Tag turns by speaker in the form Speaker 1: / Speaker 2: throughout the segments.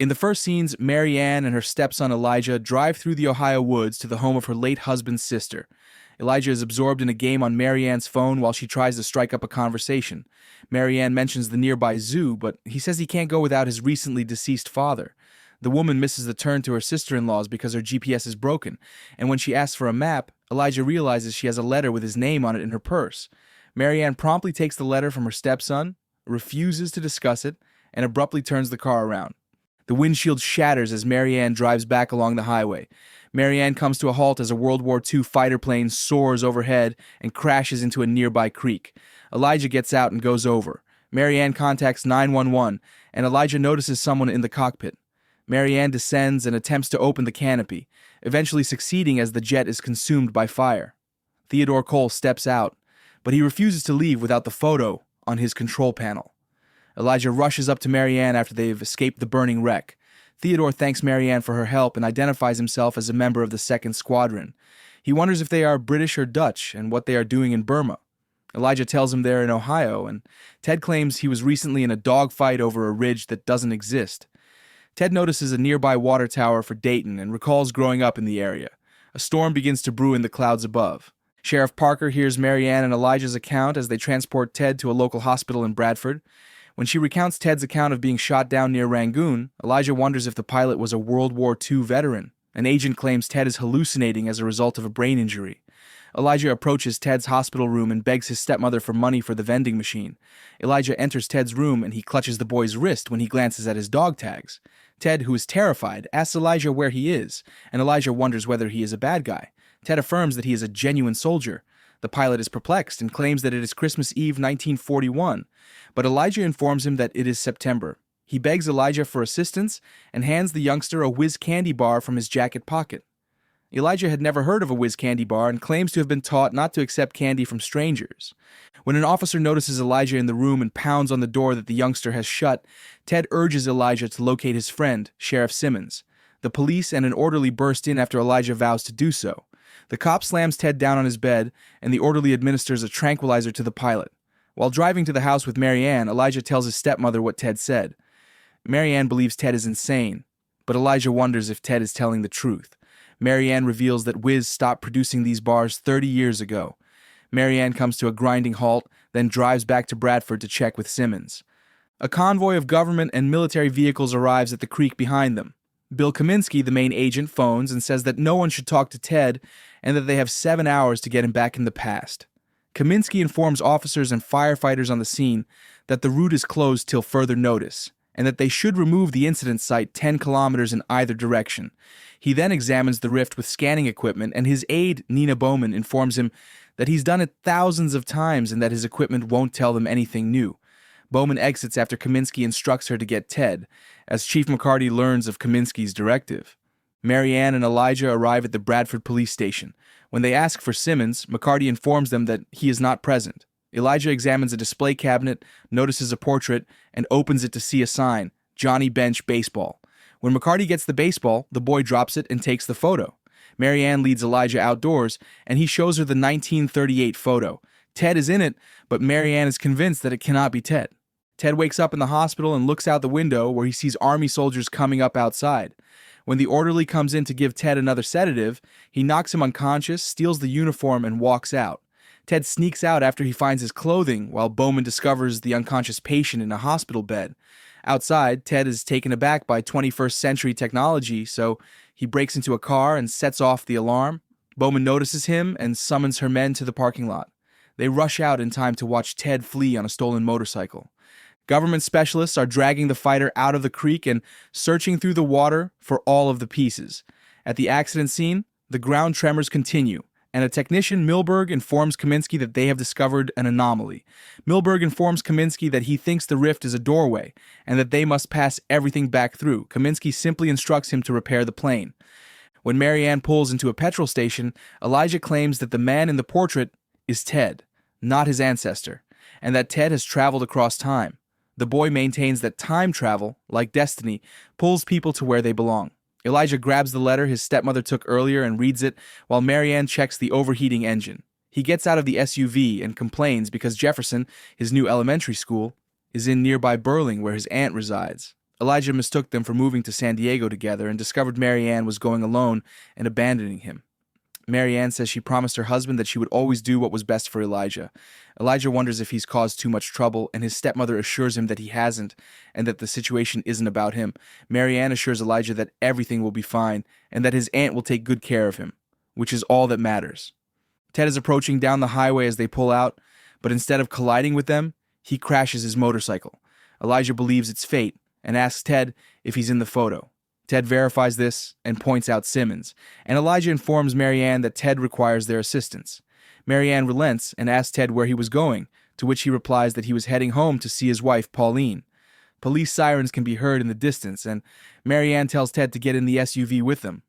Speaker 1: In the first scenes, Mary Ann and her stepson Elijah drive through the Ohio woods to the home of her late husband's sister. Elijah is absorbed in a game on Mary Ann's phone while she tries to strike up a conversation. Mary Ann mentions the nearby zoo, but he says he can't go without his recently deceased father. The woman misses the turn to her sister-in-law's because her GPS is broken, and when she asks for a map, Elijah realizes she has a letter with his name on it in her purse. Mary Ann promptly takes the letter from her stepson, refuses to discuss it, and abruptly turns the car around. The windshield shatters as Mary Ann drives back along the highway. Mary Ann comes to a halt as a World War II fighter plane soars overhead and crashes into a nearby creek. Elijah gets out and goes over. Mary Ann contacts 911, and Elijah notices someone in the cockpit. Mary Ann descends and attempts to open the canopy, eventually succeeding as the jet is consumed by fire. Theodore Cole steps out, but he refuses to leave without the photo on his control panel. Elijah rushes up to Mary Ann after they've escaped the burning wreck. Theodore thanks Mary Ann for her help and identifies himself as a member of the 2nd Squadron. He wonders if they are British or Dutch and what they are doing in Burma. Elijah tells him they're in Ohio, and Ted claims he was recently in a dogfight over a ridge that doesn't exist. Ted notices a nearby water tower for Dayton and recalls growing up in the area. A storm begins to brew in the clouds above. Sheriff Parker hears Mary Ann and Elijah's account as they transport Ted to a local hospital in Bradford. When she recounts Ted's account of being shot down near Rangoon, Elijah wonders if the pilot was a World War II veteran. An agent claims Ted is hallucinating as a result of a brain injury. Elijah approaches Ted's hospital room and begs his stepmother for money for the vending machine. Elijah enters Ted's room and he clutches the boy's wrist when he glances at his dog tags. Ted, who is terrified, asks Elijah where he is, and Elijah wonders whether he is a bad guy. Ted affirms that he is a genuine soldier. The pilot is perplexed and claims that it is Christmas Eve 1941, but Elijah informs him that it is September. He begs Elijah for assistance and hands the youngster a Whiz candy bar from his jacket pocket. Elijah had never heard of a Whiz candy bar and claims to have been taught not to accept candy from strangers. When an officer notices Elijah in the room and pounds on the door that the youngster has shut, Ted urges Elijah to locate his friend, Sheriff Simmons. The police and an orderly burst in after Elijah vows to do so. The cop slams Ted down on his bed, and the orderly administers a tranquilizer to the pilot. While driving to the house with Mary Ann, Elijah tells his stepmother what Ted said. Mary Ann believes Ted is insane, but Elijah wonders if Ted is telling the truth. Mary Ann reveals that Whiz stopped producing these bars 30 years ago. Mary Ann comes to a grinding halt, then drives back to Bradford to check with Simmons. A convoy of government and military vehicles arrives at the creek behind them. Bill Kaminsky, the main agent, phones and says that no one should talk to Ted and that they have 7 hours to get him back in the past. Kaminsky informs officers and firefighters on the scene that the route is closed till further notice, and that they should remove the incident site 10 kilometers in either direction. He then examines the rift with scanning equipment, and his aide, Nina Bowman, informs him that he's done it thousands of times and that his equipment won't tell them anything new. Bowman exits after Kaminsky instructs her to get Ted, as Chief McCarty learns of Kaminsky's directive. Mary Ann and Elijah arrive at the Bradford police station. When they ask for Simmons, McCarty informs them that he is not present. Elijah examines a display cabinet, notices a portrait, and opens it to see a sign, Johnny Bench Baseball. When McCarty gets the baseball, the boy drops it and takes the photo. Mary Ann leads Elijah outdoors, and he shows her the 1938 photo. Ted is in it, but Mary Ann is convinced that it cannot be Ted. Ted wakes up in the hospital and looks out the window where he sees army soldiers coming up outside. When the orderly comes in to give Ted another sedative, he knocks him unconscious, steals the uniform, and walks out. Ted sneaks out after he finds his clothing, while Bowman discovers the unconscious patient in a hospital bed. Outside, Ted is taken aback by 21st century technology, so he breaks into a car and sets off the alarm. Bowman notices him and summons her men to the parking lot. They rush out in time to watch Ted flee on a stolen motorcycle. Government specialists are dragging the fighter out of the creek and searching through the water for all of the pieces. At the accident scene, the ground tremors continue, and a technician, Milberg, informs Kaminsky that they have discovered an anomaly. Milberg informs Kaminsky that he thinks the rift is a doorway, and that they must pass everything back through. Kaminsky simply instructs him to repair the plane. When Mary Ann pulls into a petrol station, Elijah claims that the man in the portrait is Ted, not his ancestor, and that Ted has traveled across time. The boy maintains that time travel, like destiny, pulls people to where they belong. Elijah grabs the letter his stepmother took earlier and reads it, while Mary Ann checks the overheating engine. He gets out of the SUV and complains because Jefferson, his new elementary school, is in nearby Burling where his aunt resides. Elijah mistook them for moving to San Diego together and discovered Marianne was going alone and abandoning him. Marianne says she promised her husband that she would always do what was best for Elijah. Elijah wonders if he's caused too much trouble, and his stepmother assures him that he hasn't and that the situation isn't about him. Marianne assures Elijah that everything will be fine and that his aunt will take good care of him, which is all that matters. Ted is approaching down the highway as they pull out, but instead of colliding with them, he crashes his motorcycle. Elijah believes it's fate and asks Ted if he's in the photo. Ted verifies this and points out Simmons, and Elijah informs Marianne that Ted requires their assistance. Marianne relents and asks Ted where he was going, to which he replies that he was heading home to see his wife, Pauline. Police sirens can be heard in the distance, and Marianne tells Ted to get in the SUV with them.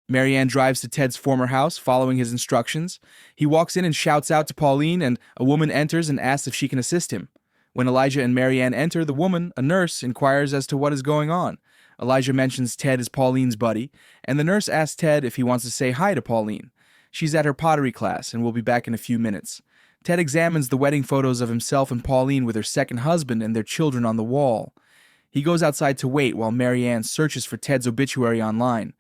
Speaker 1: Marianne drives to Ted's former house, following his instructions. He walks in and shouts out to Pauline, and a woman enters and asks if she can assist him. When Elijah and Marianne enter, the woman, a nurse, inquires as to what is going on. Elijah mentions Ted is Pauline's buddy, and the nurse asks Ted if he wants to say hi to Pauline. She's at her pottery class and will be back in a few minutes. Ted examines the wedding photos of himself and Pauline with her second husband and their children on the wall. He goes outside to wait while Marianne searches for Ted's obituary online.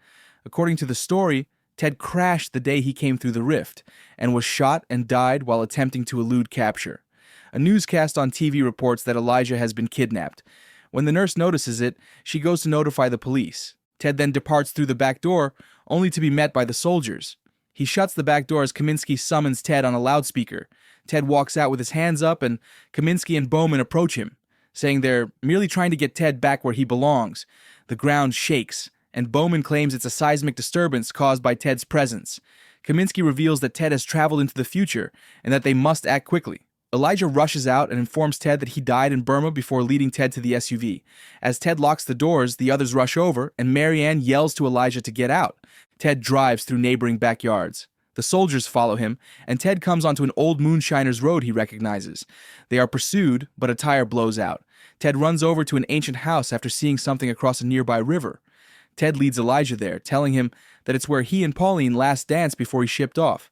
Speaker 1: According to the story, Ted crashed the day he came through the rift and was shot and died while attempting to elude capture. A newscast on TV reports that Elijah has been kidnapped. When the nurse notices it, she goes to notify the police. Ted then departs through the back door, only to be met by the soldiers. He shuts the back door as Kaminsky summons Ted on a loudspeaker. Ted walks out with his hands up, and Kaminsky and Bowman approach him, saying they're merely trying to get Ted back where he belongs. The ground shakes, and Bowman claims it's a seismic disturbance caused by Ted's presence. Kaminsky reveals that Ted has traveled into the future, and that they must act quickly. Elijah rushes out and informs Ted that he died in Burma before leading Ted to the SUV. As Ted locks the doors, the others rush over, and Marianne yells to Elijah to get out. Ted drives through neighboring backyards. The soldiers follow him, and Ted comes onto an old moonshiner's road he recognizes. They are pursued, but a tire blows out. Ted runs over to an ancient house after seeing something across a nearby river. Ted leads Elijah there, telling him that it's where he and Pauline last danced before he shipped off.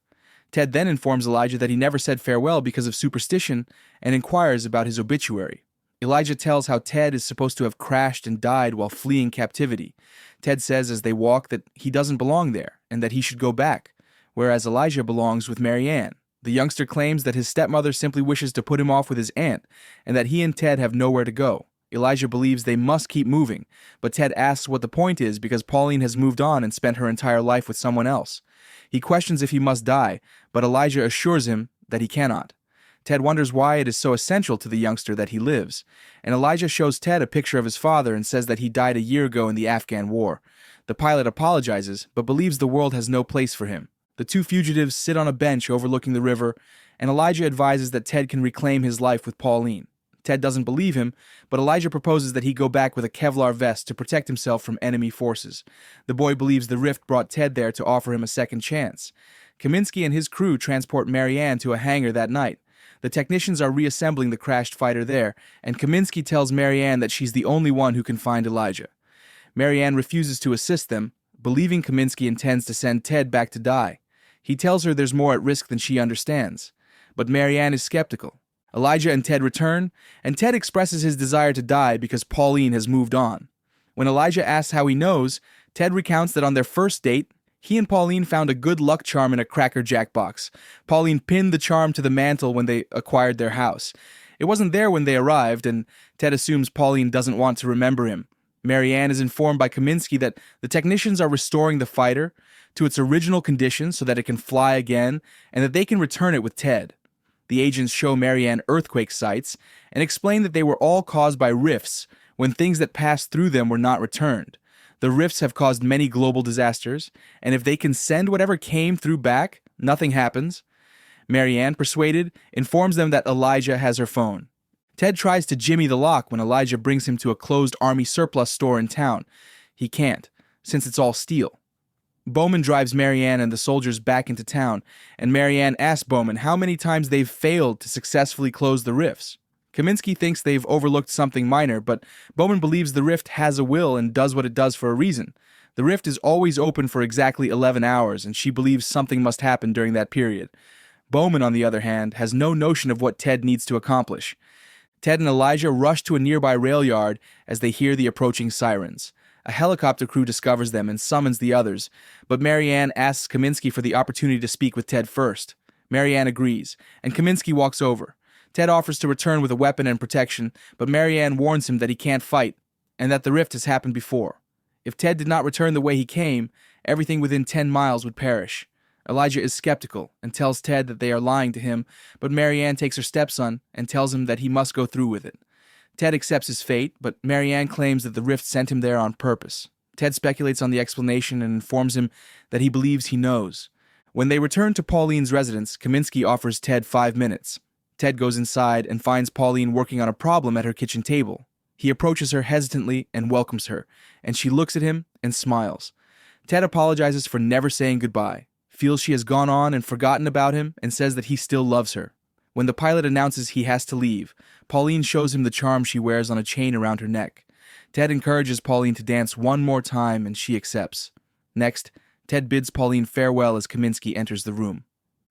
Speaker 1: Ted then informs Elijah that he never said farewell because of superstition and inquires about his obituary. Elijah tells how Ted is supposed to have crashed and died while fleeing captivity. Ted says as they walk that he doesn't belong there and that he should go back, whereas Elijah belongs with Marianne. The youngster claims that his stepmother simply wishes to put him off with his aunt and that he and Ted have nowhere to go. Elijah believes they must keep moving, but Ted asks what the point is because Pauline has moved on and spent her entire life with someone else. He questions if he must die, but Elijah assures him that he cannot. Ted wonders why it is so essential to the youngster that he lives, and Elijah shows Ted a picture of his father and says that he died a year ago in the Afghan war. The pilot apologizes, but believes the world has no place for him. The two fugitives sit on a bench overlooking the river, and Elijah advises that Ted can reclaim his life with Pauline. Ted doesn't believe him, but Elijah proposes that he go back with a Kevlar vest to protect himself from enemy forces. The boy believes the rift brought Ted there to offer him a second chance. Kaminsky and his crew transport Marianne to a hangar that night. The technicians are reassembling the crashed fighter there, and Kaminsky tells Marianne that she's the only one who can find Elijah. Marianne refuses to assist them, believing Kaminsky intends to send Ted back to die. He tells her there's more at risk than she understands, but Marianne is skeptical. Elijah and Ted return, and Ted expresses his desire to die because Pauline has moved on. When Elijah asks how he knows, Ted recounts that on their first date, he and Pauline found a good luck charm in a Cracker Jack box. Pauline pinned the charm to the mantle when they acquired their house. It wasn't there when they arrived, and Ted assumes Pauline doesn't want to remember him. Marianne is informed by Kaminsky that the technicians are restoring the fighter to its original condition so that it can fly again, and that they can return it with Ted. The agents show Marianne earthquake sites and explain that they were all caused by rifts when things that passed through them were not returned. The rifts have caused many global disasters, and if they can send whatever came through back, nothing happens. Marianne, persuaded, informs them that Elijah has her phone. Ted tries to jimmy the lock when Elijah brings him to a closed army surplus store in town. He can't, since it's all steel. Bowman drives Marianne and the soldiers back into town, and Marianne asks Bowman how many times they've failed to successfully close the rifts. Kaminsky thinks they've overlooked something minor, but Bowman believes the rift has a will and does what it does for a reason. The rift is always open for exactly 11 hours, and she believes something must happen during that period. Bowman, on the other hand, has no notion of what Ted needs to accomplish. Ted and Elijah rush to a nearby rail yard as they hear the approaching sirens. A helicopter crew discovers them and summons the others, but Marianne asks Kaminsky for the opportunity to speak with Ted first. Marianne agrees, and Kaminsky walks over. Ted offers to return with a weapon and protection, but Marianne warns him that he can't fight, and that the rift has happened before. If Ted did not return the way he came, everything within 10 miles would perish. Elijah is skeptical and tells Ted that they are lying to him, but Marianne takes her stepson and tells him that he must go through with it. Ted accepts his fate, but Marianne claims that the rift sent him there on purpose. Ted speculates on the explanation and informs him that he believes he knows. When they return to Pauline's residence, Kaminsky offers Ted 5 minutes. Ted goes inside and finds Pauline working on a problem at her kitchen table. He approaches her hesitantly and welcomes her, and she looks at him and smiles. Ted apologizes for never saying goodbye, feels she has gone on and forgotten about him, and says that he still loves her. When the pilot announces he has to leave, Pauline shows him the charm she wears on a chain around her neck. Ted encourages Pauline to dance one more time, and she accepts. Next, Ted bids Pauline farewell as Kaminsky enters the room.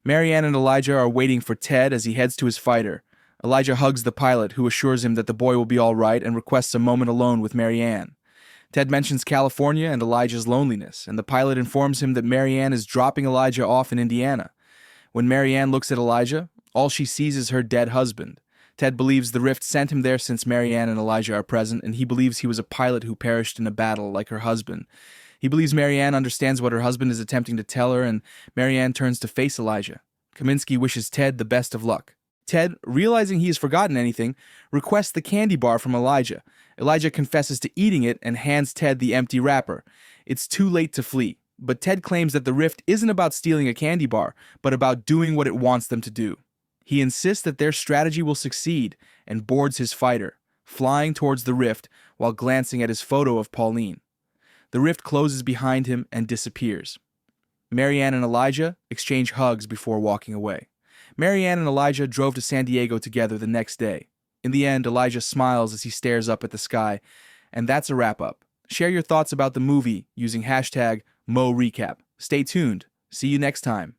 Speaker 1: Marianne and Elijah are waiting for Ted as he heads to his fighter. Elijah hugs the pilot, who assures him that the boy will be all right and requests a moment alone with Marianne. Ted mentions California and Elijah's loneliness, and the pilot informs him that Marianne is dropping Elijah off in Indiana. When Marianne looks at Elijah, all she sees is her dead husband. Ted believes the rift sent him there since Marianne and Elijah are present, and he believes he was a pilot who perished in a battle like her husband. He believes Marianne understands what her husband is attempting to tell her, and Marianne turns to face Elijah. Kaminsky wishes Ted the best of luck. Ted, realizing he has forgotten anything, requests the candy bar from Elijah. Elijah confesses to eating it and hands Ted the empty wrapper. It's too late to flee, but Ted claims that the rift isn't about stealing a candy bar, but about doing what it wants them to do. He insists that their strategy will succeed and boards his fighter, flying towards the rift while glancing at his photo of Pauline. The rift closes behind him and disappears. Marianne and Elijah exchange hugs before walking away. Marianne and Elijah drove to San Diego together the next day. In the end, Elijah smiles as he stares up at the sky. And that's a wrap-up. Share your thoughts about the movie using hashtag #MoRecap. Stay tuned. See you next time.